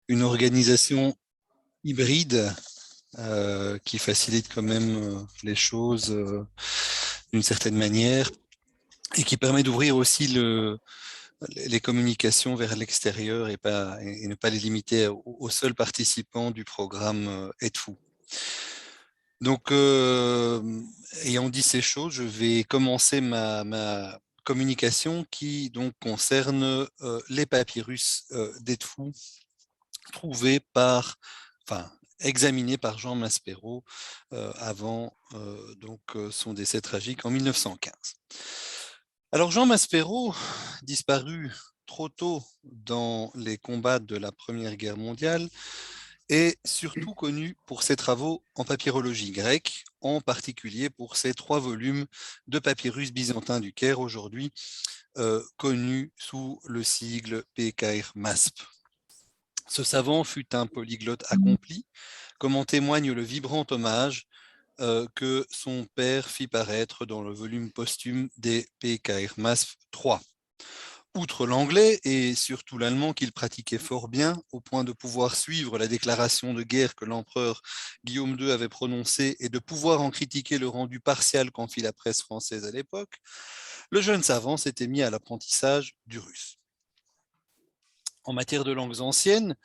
une organisation hybride qui facilite quand même les choses d'une certaine manière et qui permet d'ouvrir aussi les communications vers l'extérieur et ne pas les limiter aux seuls participants du programme Aide-Fou. Donc, ayant dit ces choses, je vais commencer ma communication qui donc concerne les papyrus d'Edfou trouvés enfin, examinés par Jean Maspero avant son décès tragique en 1915. Alors Jean Maspero, disparu trop tôt dans les combats de la Première Guerre mondiale, est surtout connu pour ses travaux en papyrologie grecque, en particulier pour ses 3 volumes de papyrus byzantins du Caire, aujourd'hui connus sous le sigle PKR-MASP. Ce savant fut un polyglotte accompli, comme en témoigne le vibrant hommage que son père fit paraître dans le volume posthume des PKR-MASP 3. Outre l'anglais et surtout l'allemand qu'il pratiquait fort bien, au point de pouvoir suivre la déclaration de guerre que l'empereur Guillaume II avait prononcée et de pouvoir en critiquer le rendu partial qu'en fit la presse française à l'époque, le jeune savant s'était mis à l'apprentissage du russe. En matière de langues anciennes,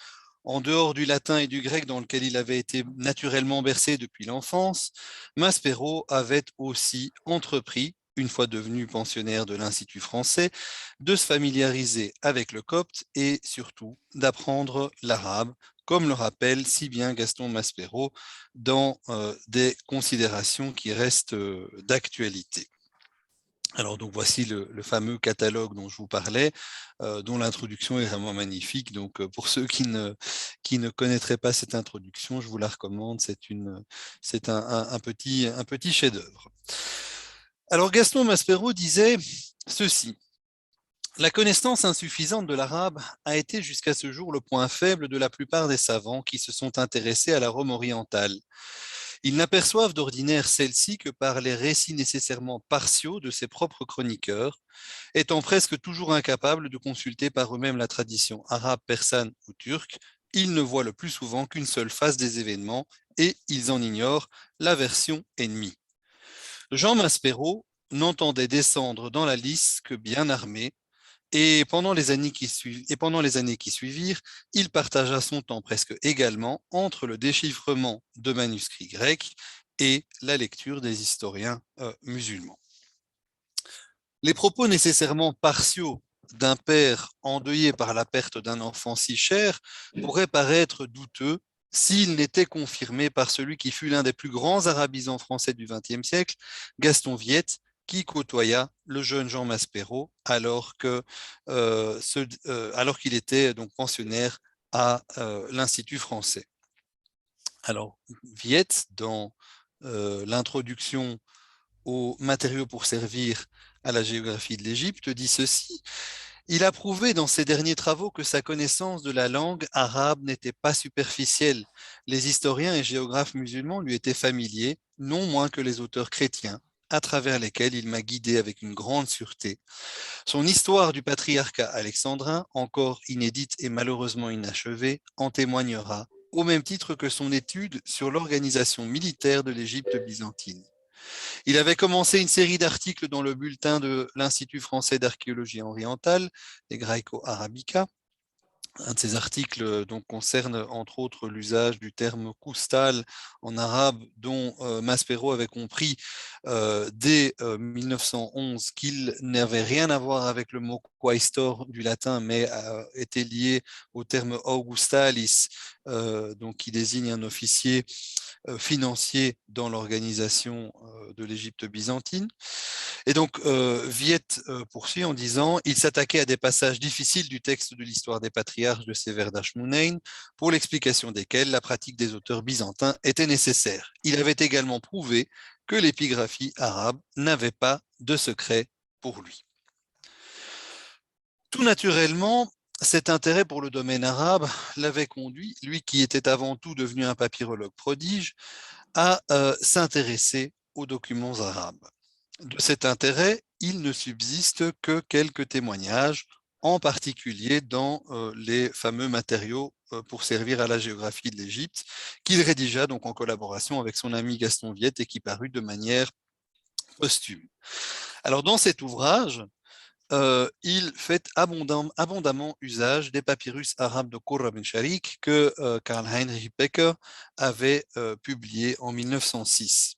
en dehors du latin et du grec dans lequel il avait été naturellement bercé depuis l'enfance, Maspero avait aussi entrepris, une fois devenu pensionnaire de l'Institut français, de se familiariser avec le copte et surtout d'apprendre l'arabe, comme le rappelle si bien Gaston Maspero dans des considérations qui restent d'actualité. Alors donc voici le fameux catalogue dont je vous parlais, dont l'introduction est vraiment magnifique. Donc pour ceux qui ne connaîtraient pas cette introduction, je vous la recommande. C'est un petit chef-d'œuvre. Alors Gaston Maspero disait ceci: la connaissance insuffisante de l'arabe a été jusqu'à ce jour le point faible de la plupart des savants qui se sont intéressés à la Rome orientale. Ils n'aperçoivent d'ordinaire celle-ci que par les récits nécessairement partiaux de ses propres chroniqueurs, étant presque toujours incapables de consulter par eux-mêmes la tradition arabe, persane ou turque. Ils ne voient le plus souvent qu'une seule face des événements et ils en ignorent la version ennemie. Jean Maspero n'entendait descendre dans la lice que bien armé, et pendant les années qui suivirent, il partagea son temps presque également entre le déchiffrement de manuscrits grecs et la lecture des historiens musulmans. Les propos nécessairement partiaux d'un père endeuillé par la perte d'un enfant si cher pourraient paraître douteux s'ils n'étaient confirmés par celui qui fut l'un des plus grands arabisants français du XXe siècle, Gaston Viette, qui côtoya le jeune Jean Maspero alors qu'il était donc pensionnaire à l'Institut français. Alors, Viette, dans l'introduction aux matériaux pour servir à la géographie de l'Égypte, dit ceci: il a prouvé dans ses derniers travaux que sa connaissance de la langue arabe n'était pas superficielle. Les historiens et géographes musulmans lui étaient familiers, non moins que les auteurs chrétiens, à travers lesquels il m'a guidé avec une grande sûreté. Son histoire du patriarcat alexandrin, encore inédite et malheureusement inachevée, en témoignera, au même titre que son étude sur l'organisation militaire de l'Égypte byzantine. Il avait commencé une série d'articles dans le bulletin de l'Institut français d'archéologie orientale, les Graeco-Arabica. Un de ces articles donc, concerne entre autres l'usage du terme koustal en arabe, dont Maspero avait compris dès 1911 qu'il n'avait rien à voir avec le mot quaestor du latin, mais était lié au terme augustalis, donc qui désigne un officier financier dans l'organisation de l'Égypte byzantine. Et donc, Viette poursuit en disant « Il s'attaquait à des passages difficiles du texte de l'histoire des patriarches de Sévère d'Ashmonayn, pour l'explication desquels la pratique des auteurs byzantins était nécessaire. Il avait également prouvé que l'épigraphie arabe n'avait pas de secret pour lui. » Tout naturellement, cet intérêt pour le domaine arabe l'avait conduit, lui qui était avant tout devenu un papyrologue prodige, à s'intéresser aux documents arabes. De cet intérêt, il ne subsiste que quelques témoignages, en particulier dans les fameux matériaux pour servir à la géographie de l'Égypte, qu'il rédigea donc en collaboration avec son ami Gaston Viette et qui parut de manière posthume. Alors dans cet ouvrage, il fait abondamment usage des papyrus arabes de Qurra bin Sharik que Karl Heinrich Becker avait publié en 1906.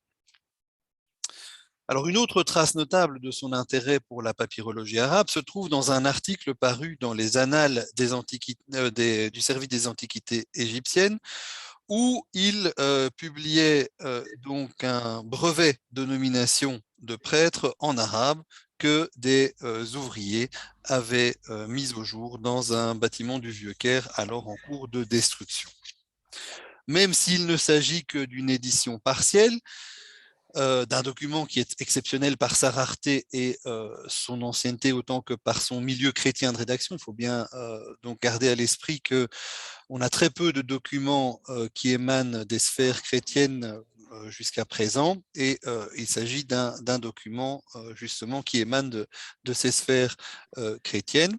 Alors, une autre trace notable de son intérêt pour la papyrologie arabe se trouve dans un article paru dans les Annales du service des antiquités égyptiennes, où il publiait donc un brevet de nomination de prêtre en arabe que des ouvriers avaient mis au jour dans un bâtiment du Vieux-Caire, alors en cours de destruction. Même s'il ne s'agit que d'une édition partielle, d'un document qui est exceptionnel par sa rareté et son ancienneté autant que par son milieu chrétien de rédaction. Il faut bien donc garder à l'esprit qu'on a très peu de documents qui émanent des sphères chrétiennes jusqu'à présent, et il s'agit d'un document justement qui émane de ces sphères chrétiennes.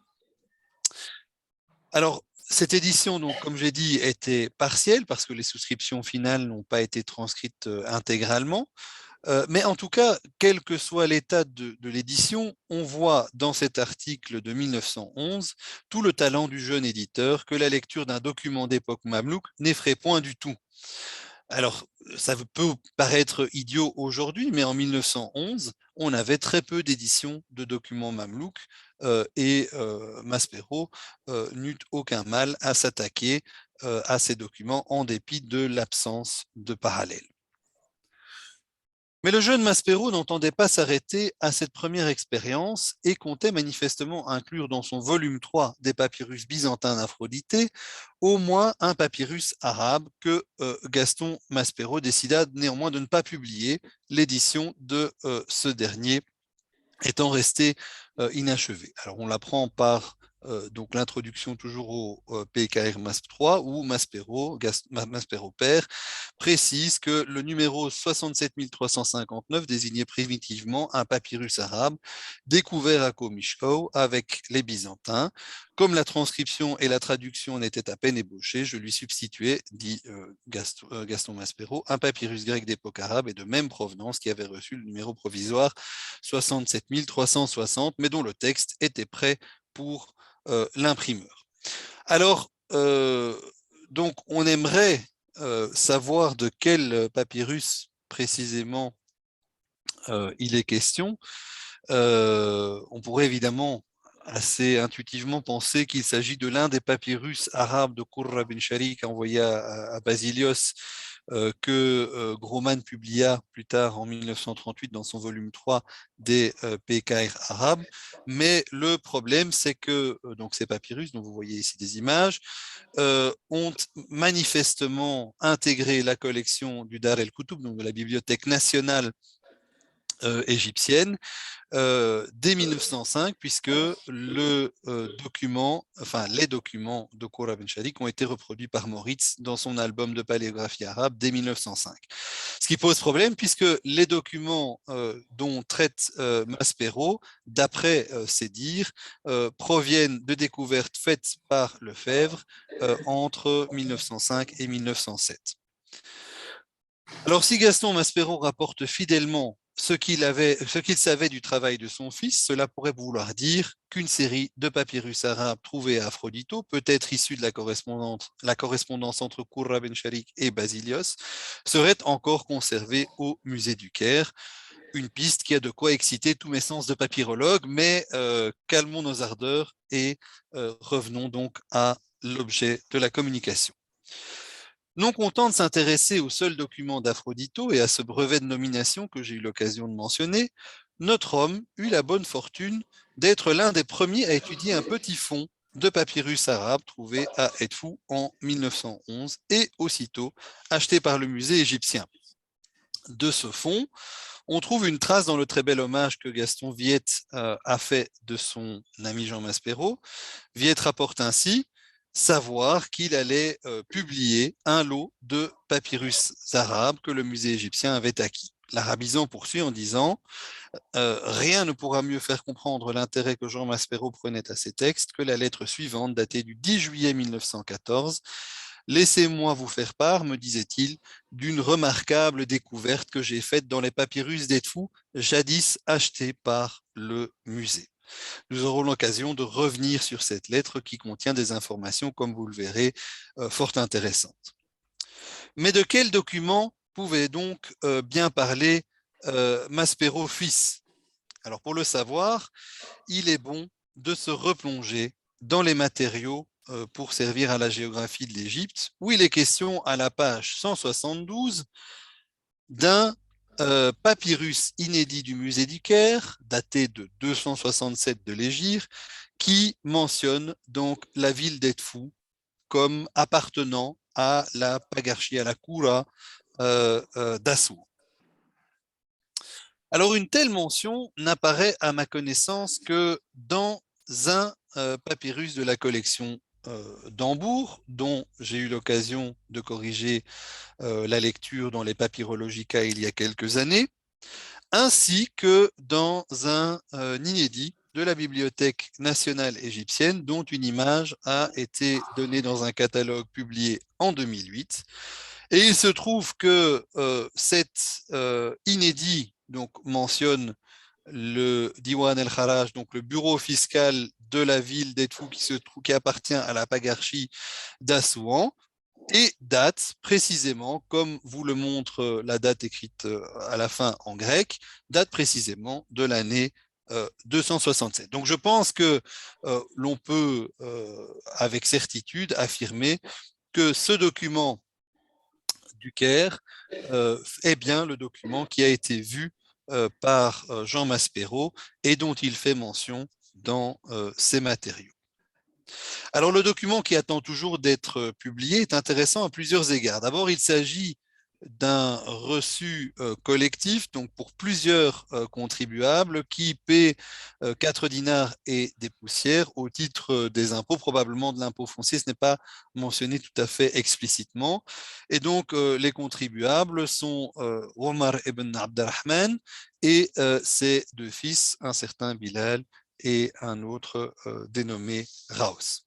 Alors, cette édition, donc, comme j'ai dit, était partielle parce que les souscriptions finales n'ont pas été transcrites intégralement. Mais en tout cas, quel que soit l'état de l'édition, on voit dans cet article de 1911 tout le talent du jeune éditeur que la lecture d'un document d'époque mamelouk n'effraie point du tout. Alors, ça peut paraître idiot aujourd'hui, mais en 1911, on avait très peu d'éditions de documents mamelouks et Maspero n'eut aucun mal à s'attaquer à ces documents en dépit de l'absence de parallèles. Mais le jeune Maspero n'entendait pas s'arrêter à cette première expérience et comptait manifestement inclure dans son volume 3 des papyrus byzantins d'Aphroditée au moins un papyrus arabe que Gaston Maspero décida néanmoins de ne pas publier, l'édition de ce dernier étant restée inachevée. Alors on l'apprend par donc l'introduction toujours au PKR MASP 3 où Maspero père précise que le numéro 67359 désignait primitivement un papyrus arabe découvert à Komishko avec les Byzantins. Comme la transcription et la traduction n'étaient à peine ébauchées, je lui substituais, dit Gaston Maspero, un papyrus grec d'époque arabe et de même provenance qui avait reçu le numéro provisoire 67360, mais dont le texte était prêt pour l'imprimeur. Alors, donc, on aimerait savoir de quel papyrus précisément il est question. On pourrait évidemment assez intuitivement penser qu'il s'agit de l'un des papyrus arabes de Qurra bin Sharik envoyé à Basilios que Groman publia plus tard en 1938 dans son volume 3 des PKR arabes. Mais le problème, c'est que donc ces papyrus, dont vous voyez ici des images, ont manifestement intégré la collection du Dar el-Koutoub, donc de la Bibliothèque nationale égyptienne, dès 1905, puisque les documents de Qurra bin Sharik ont été reproduits par Moritz dans son album de paléographie arabe dès 1905. Ce qui pose problème, puisque les documents dont traite Maspero, d'après ses dires, proviennent de découvertes faites par Lefebvre entre 1905 et 1907. Alors, si Gaston Maspero rapporte fidèlement ce qu'il savait du travail de son fils, cela pourrait vouloir dire qu'une série de papyrus arabes trouvés à Aphrodito, peut-être issue de la correspondance entre Qurra ben Sharik et Basilios, serait encore conservée au musée du Caire. Une piste qui a de quoi exciter tous mes sens de papyrologue, mais calmons nos ardeurs et revenons donc à l'objet de la communication. Non content de s'intéresser au seul document d'Aphrodito et à ce brevet de nomination que j'ai eu l'occasion de mentionner, notre homme eut la bonne fortune d'être l'un des premiers à étudier un petit fonds de papyrus arabe trouvé à Edfou en 1911 et aussitôt acheté par le musée égyptien. De ce fonds, on trouve une trace dans le très bel hommage que Gaston Viette a fait de son ami Jean Maspero. Viette rapporte ainsi savoir qu'il allait publier un lot de papyrus arabes que le musée égyptien avait acquis. l'arabisant poursuit en disant rien ne pourra mieux faire comprendre l'intérêt que Jean Maspero prenait à ces textes que la lettre suivante, datée du 10 juillet 1914. Laissez-moi vous faire part, me disait-il, d'une remarquable découverte que j'ai faite dans les papyrus d'Edfou, jadis achetés par le musée. Nous aurons l'occasion de revenir sur cette lettre qui contient des informations, comme vous le verrez, fort intéressantes. Mais de quel document pouvait donc bien parler Maspero fils? Alors pour le savoir, il est bon de se replonger dans les matériaux pour servir à la géographie de l'Égypte, où il est question à la page 172 d'un papyrus inédit du musée du Caire, daté de 267 de l'Hégire, qui mentionne donc la ville d'Edfou comme appartenant à la pagarchie, à la Koura d'Assouan. Alors, une telle mention n'apparaît à ma connaissance que dans un papyrus de la collection d'Hambourg, dont j'ai eu l'occasion de corriger la lecture dans les Papyrologica il y a quelques années, ainsi que dans un inédit de la Bibliothèque nationale égyptienne, dont une image a été donnée dans un catalogue publié en 2008. Et il se trouve que cet inédit donc, mentionne le Diwan el-Kharaj, donc le bureau fiscal de la ville d'Edfou qui appartient à la pagarchie d'Assouan, et date précisément, comme vous le montre la date écrite à la fin en grec, date précisément de l'année 267. Donc je pense que l'on peut avec certitude affirmer que ce document du Caire est bien le document qui a été vu par Jean Maspero et dont il fait mention dans ses matériaux. Alors le document qui attend toujours d'être publié est intéressant à plusieurs égards. D'abord, il s'agit d'un reçu collectif, donc pour plusieurs contribuables qui paient 4 dinars et des poussières au titre des impôts, probablement de l'impôt foncier, ce n'est pas mentionné tout à fait explicitement. Et donc les contribuables sont Omar ibn Abdelrahman et ses deux fils, un certain Bilal et un autre dénommé Raos.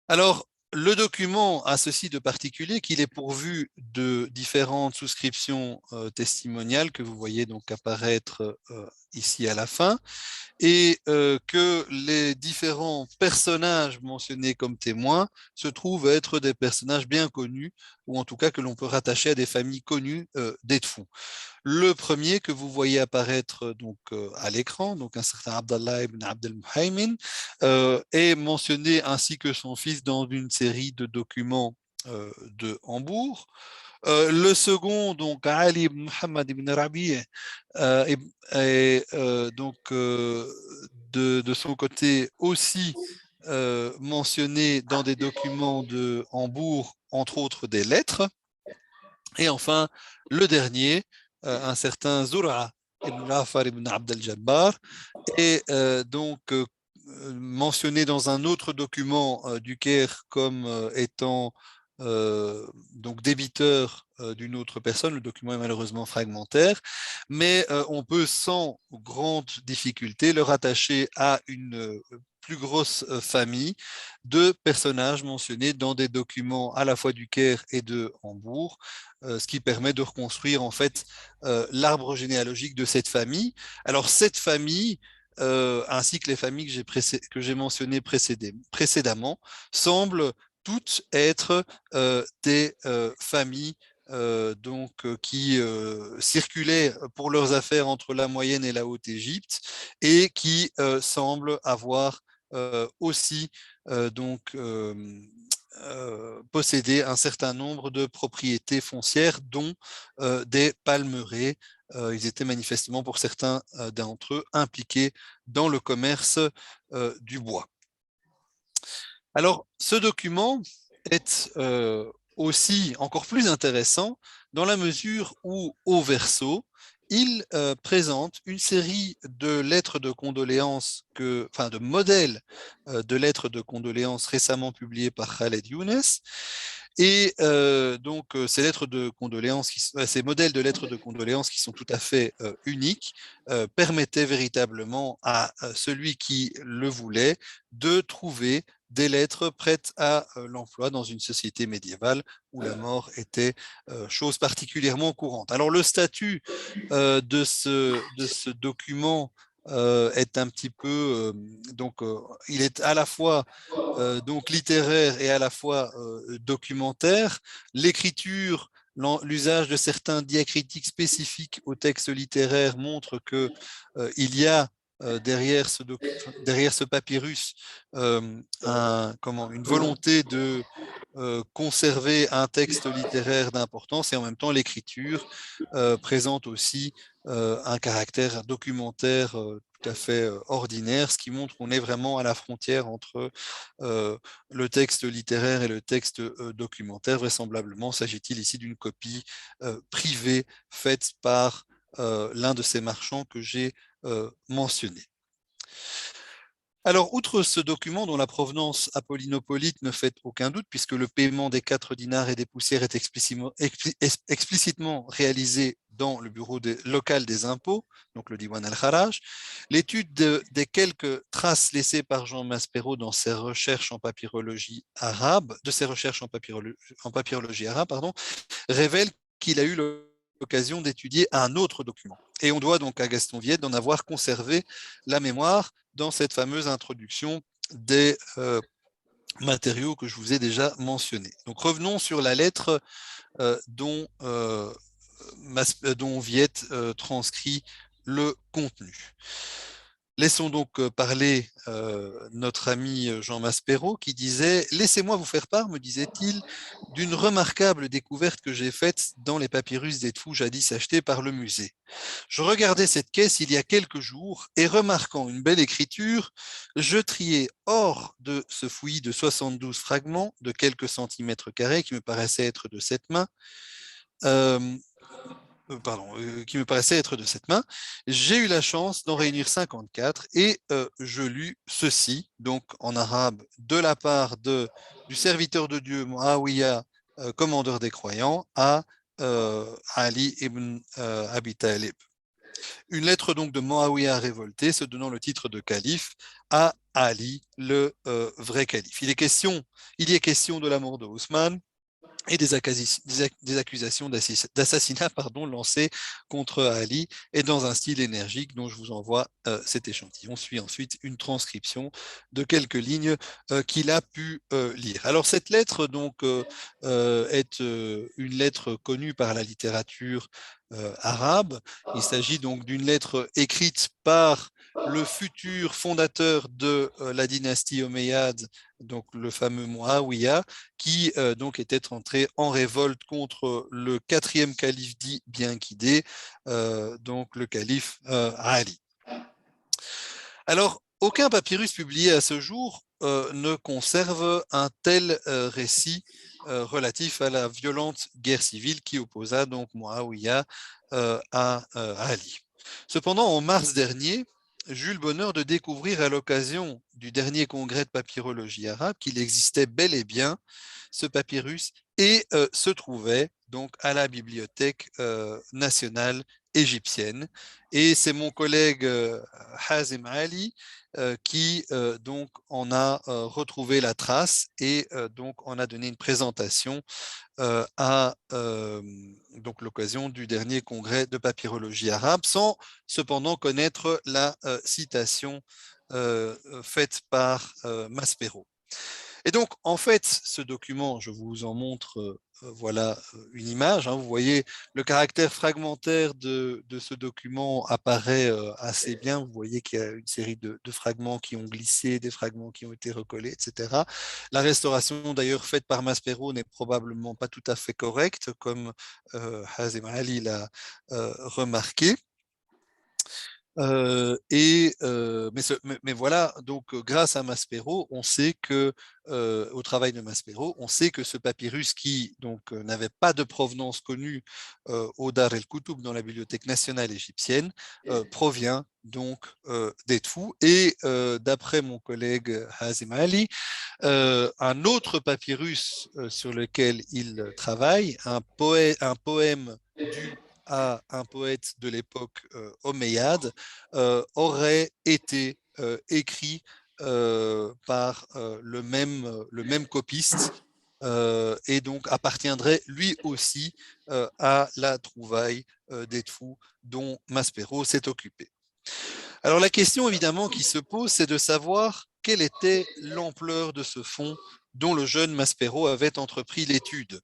Alors, le document a ceci de particulier qu'il est pourvu de différentes souscriptions testimoniales que vous voyez donc apparaître ici à la fin, et que les différents personnages mentionnés comme témoins se trouvent être des personnages bien connus, ou en tout cas que l'on peut rattacher à des familles connues d'Edfou. Le premier que vous voyez apparaître donc à l'écran, donc un certain Abdallah ibn Abdel Muhaymin, est mentionné ainsi que son fils dans une série de documents de Hambourg. Le second, donc Ali ibn Muhammad ibn Rabi', est donc de son côté aussi mentionné dans des documents de Hambourg, entre autres des lettres. Et enfin, le dernier, un certain Zura ibn Rafar ibn Abd al-Jabbar, est donc mentionné dans un autre document du Caire comme étant donc débiteur d'une autre personne. Le document est malheureusement fragmentaire, mais on peut sans grande difficulté le rattacher à une plus grosse famille de personnages mentionnés dans des documents à la fois du Caire et de Hambourg, ce qui permet de reconstruire en fait l'arbre généalogique de cette famille. Alors cette famille, ainsi que les familles que j'ai mentionnées précédemment, semblent toutes être des familles donc qui circulaient pour leurs affaires entre la Moyenne et la Haute-Égypte et qui semblent avoir aussi donc posséder un certain nombre de propriétés foncières, dont des palmeraies. Ils étaient manifestement, pour certains d'entre eux, impliqués dans le commerce du bois. Alors, ce document est aussi encore plus intéressant dans la mesure où, au verso, il présente une série de lettres de condoléances, enfin de modèles de lettres de condoléances récemment publiées par Khaled Younes, Et donc, ces lettres de condoléances, ces modèles de lettres de condoléances qui sont tout à fait uniques, permettaient véritablement à celui qui le voulait de trouver des lettres prêtes à l'emploi dans une société médiévale où la mort était chose particulièrement courante. Alors, le statut de ce document est un petit peu, donc, il est à la fois donc littéraire et à la fois documentaire. L'écriture, l'usage de certains diacritiques spécifiques au texte littéraire montre que il y a derrière ce papyrus une volonté de conserver un texte littéraire d'importance et en même temps l'écriture présente aussi un caractère documentaire tout à fait ordinaire, ce qui montre qu'on est vraiment à la frontière entre le texte littéraire et le texte documentaire. Vraisemblablement, s'agit-il ici d'une copie privée faite par l'un de ces marchands que j'ai mentionné. Alors, outre ce document dont la provenance apollinopolite ne fait aucun doute, puisque le paiement des 4 dinars et des poussières est explicitement réalisé dans le bureau local des impôts, donc le Diwan al-Kharaj, l'étude des quelques traces laissées par Jean Maspero dans ses recherches en papyrologie arabe, pardon, révèle qu'il a eu l'occasion d'étudier un autre document. Et on doit donc à Gaston Viette d'en avoir conservé la mémoire dans cette fameuse introduction des matériaux que je vous ai déjà mentionnés. Donc revenons sur la lettre dont Viette transcrit le contenu. Laissons donc parler notre ami Jean Maspero qui disait « Laissez-moi vous faire part, me disait-il, d'une remarquable découverte que j'ai faite dans les papyrus d'Edfou jadis achetés par le musée. Je regardais cette caisse il y a quelques jours et remarquant une belle écriture, je triai hors de ce fouillis de 72 fragments de quelques centimètres carrés qui me paraissaient être de cette main, qui me paraissait être de cette main, j'ai eu la chance d'en réunir 54 et je lus ceci, donc en arabe, de la part du serviteur de Dieu, Muawiyah, commandeur des croyants, à Ali ibn Abi Talib. Une lettre donc de Muawiyah révolté, se donnant le titre de calife, à Ali, le vrai calife. Il y est question de la mort de Ousmane, et des accusations d'assassinat lancées contre Ali, et dans un style énergique dont je vous envoie cet échantillon. Suit ensuite une transcription de quelques lignes qu'il a pu lire. Alors cette lettre donc est une lettre connue par la littérature arabe. Il s'agit donc d'une lettre écrite par le futur fondateur de la dynastie omeyyade, donc le fameux Muawiyah, qui donc était entré en révolte contre le 4e calife dit bien guidé, donc le calife Ali. Alors, aucun papyrus publié à ce jour ne conserve un tel récit relatif à la violente guerre civile qui opposa donc Muawiyah à Ali. Cependant, en mars dernier, j'eus le bonheur de découvrir à l'occasion du dernier congrès de papyrologie arabe qu'il existait bel et bien ce papyrus et se trouvait donc à la Bibliothèque nationale égyptienne. Et c'est mon collègue Hazim Ali qui donc en a retrouvé la trace et donc en a donné une présentation à donc l'occasion du dernier congrès de papyrologie arabe, sans cependant connaître la citation faite par Maspero. Et donc, en fait, ce document, je vous en montre voilà une image. Vous voyez, le caractère fragmentaire de ce document apparaît assez bien. Vous voyez qu'il y a une série de fragments qui ont glissé, des fragments qui ont été recollés, etc. La restauration, d'ailleurs, faite par Maspero n'est probablement pas tout à fait correcte, comme Hazem Ali l'a remarqué. Mais voilà, donc grâce à Maspero, on sait que au travail de Maspero, on sait que ce papyrus qui donc n'avait pas de provenance connue au Dar el-Koutoub dans la Bibliothèque nationale égyptienne provient donc d'Edfou. Et d'après mon collègue Hazim Ali, un autre papyrus sur lequel il travaille, un poème dû à un poète de l'époque omeyyade, aurait été écrit par le même copiste et donc appartiendrait lui aussi à la trouvaille d'Edfou dont Maspero s'est occupé. Alors la question évidemment qui se pose, c'est de savoir quelle était l'ampleur de ce fonds dont le jeune Maspero avait entrepris l'étude.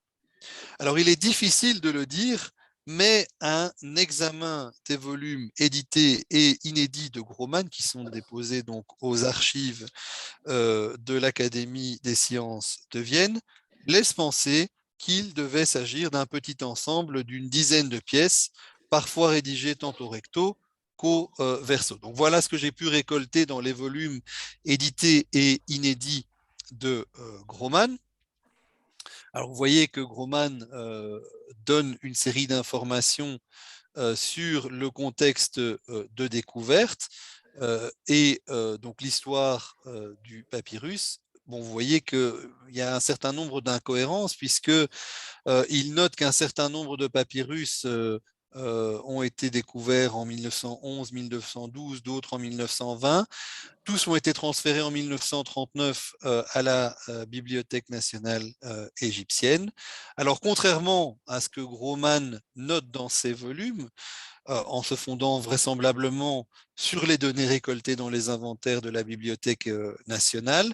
Alors il est difficile de le dire, mais un examen des volumes édités et inédits de Groman, qui sont déposés donc aux archives de l'Académie des sciences de Vienne, laisse penser qu'il devait s'agir d'un petit ensemble d'une dizaine de pièces, parfois rédigées tant au recto qu'au verso. Donc voilà ce que j'ai pu récolter dans les volumes édités et inédits de Groman. Alors vous voyez que Groman donne une série d'informations sur le contexte de découverte et donc l'histoire du papyrus. Bon, vous voyez qu'il y a un certain nombre d'incohérences puisque il note qu'un certain nombre de papyrus ont été découverts en 1911, 1912, d'autres en 1920. Tous ont été transférés en 1939 à la Bibliothèque nationale égyptienne. Alors, contrairement à ce que Groman note dans ses volumes, en se fondant vraisemblablement sur les données récoltées dans les inventaires de la Bibliothèque nationale,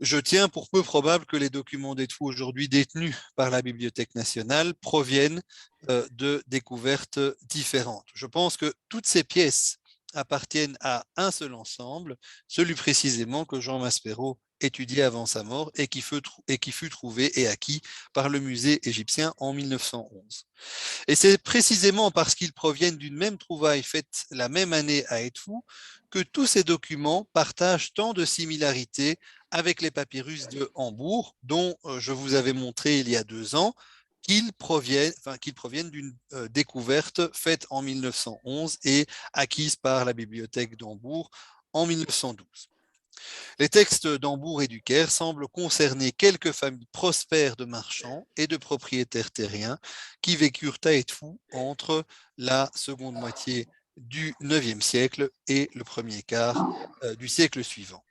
je tiens pour peu probable que les documents d'Edfou aujourd'hui détenus par la Bibliothèque nationale proviennent de découvertes différentes. Je pense que toutes ces pièces appartiennent à un seul ensemble, celui précisément que Jean Maspero étudiait avant sa mort et qui fut trouvé et acquis par le musée égyptien en 1911. Et c'est précisément parce qu'ils proviennent d'une même trouvaille faite la même année à Edfou que tous ces documents partagent tant de similarités avec les papyrus de Hambourg, dont je vous avais montré il y a 2 ans qu'ils proviennent d'une découverte faite en 1911 et acquise par la bibliothèque d'Hambourg en 1912. Les textes d'Hambourg et du Caire semblent concerner quelques familles prospères de marchands et de propriétaires terriens qui vécurent à Edfou entre la seconde moitié du IXe siècle et le premier quart du siècle suivant.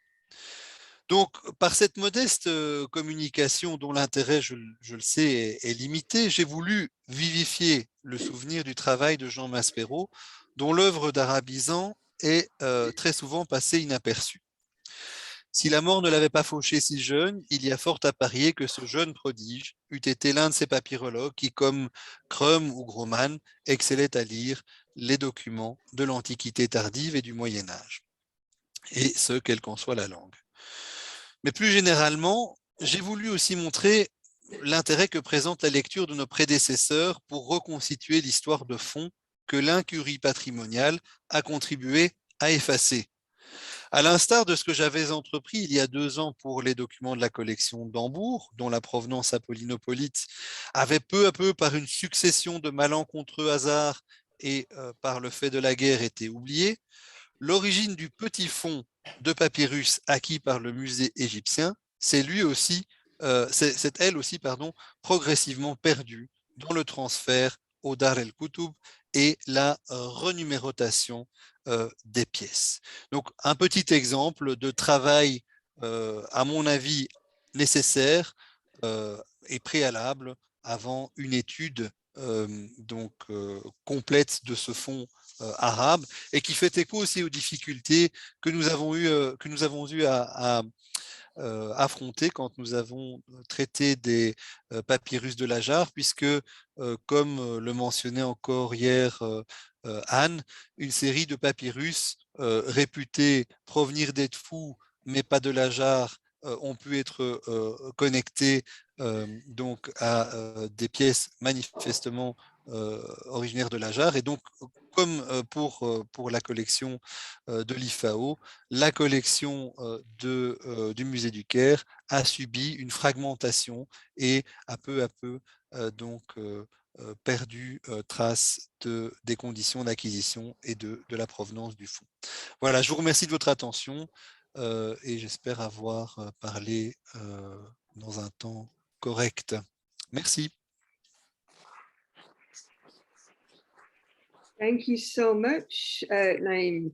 Donc, par cette modeste communication dont l'intérêt, je le sais, est limité, j'ai voulu vivifier le souvenir du travail de Jean Maspero, dont l'œuvre d'arabisant est très souvent passée inaperçue. Si la mort ne l'avait pas fauché si jeune, il y a fort à parier que ce jeune prodige eût été l'un de ces papyrologues qui, comme Crum ou Groman, excellaient à lire les documents de l'Antiquité tardive et du Moyen Âge, et ce, quelle qu'en soit la langue. Mais plus généralement, j'ai voulu aussi montrer l'intérêt que présente la lecture de nos prédécesseurs pour reconstituer l'histoire de fond que l'incurie patrimoniale a contribué à effacer. À l'instar de ce que j'avais entrepris il y a 2 ans pour les documents de la collection d'Hambourg, dont la provenance apollinopolite avait peu à peu, par une succession de malencontreux hasards et par le fait de la guerre, été oubliée, l'origine du petit fonds de papyrus acquis par le musée égyptien c'est elle aussi, pardon, progressivement perdue dans le transfert au Dar el-Koutoub et la renumérotation des pièces. Donc, un petit exemple de travail, à mon avis, nécessaire et préalable avant une étude complète de ce fonds arabe et qui fait écho aussi aux difficultés que nous avons eu à affronter quand nous avons traité des papyrus de Lajar, puisque, comme le mentionnait encore hier Anne, une série de papyrus réputés provenir d'Edfou, mais pas de Lajar, ont pu être connectés donc à des pièces manifestement originaires de Lajar. Et donc, comme pour la collection de l'IFAO, la collection du musée du Caire a subi une fragmentation et a peu à peu donc perdu trace des conditions d'acquisition et de la provenance du fonds. Voilà, je vous remercie de votre attention et j'espère avoir parlé dans un temps correct. Merci. Thank you so much, Naeem.